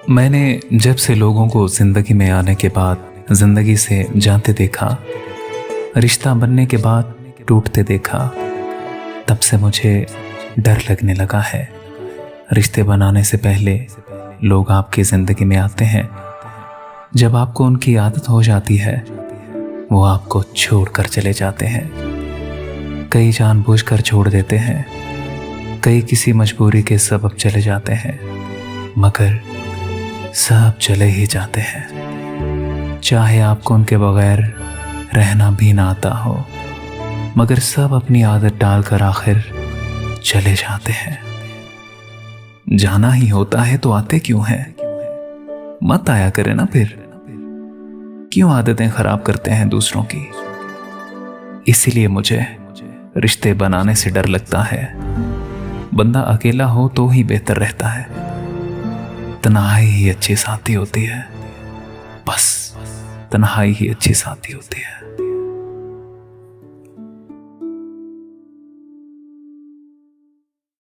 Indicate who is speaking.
Speaker 1: मैंने जब से लोगों को जिंदगी में आने के बाद जिंदगी से जाते देखा, रिश्ता बनने के बाद टूटते देखा, तब से मुझे डर लगने लगा है। रिश्ते बनाने से पहले लोग आपकी जिंदगी में आते हैं। जब आपको उनकी आदत हो जाती है, वो आपको छोड़कर चले जाते हैं। कई जानबूझकर छोड़ देते हैं, कई किसी मजबूरी के सबब चले जाते हैं, मगर सब चले ही जाते हैं। चाहे आपको उनके बगैर रहना भी ना आता हो, मगर सब अपनी आदत डालकर आखिर चले जाते हैं। जाना ही होता है तो आते क्यों हैं? मत आया करे ना फिर। क्यों आदतें खराब करते हैं दूसरों की? इसीलिए मुझे रिश्ते बनाने से डर लगता है। बंदा अकेला हो तो ही बेहतर रहता है। तन्हाई ही अच्छी साथी होती है। बस तन्हाई ही अच्छी साथी होती है।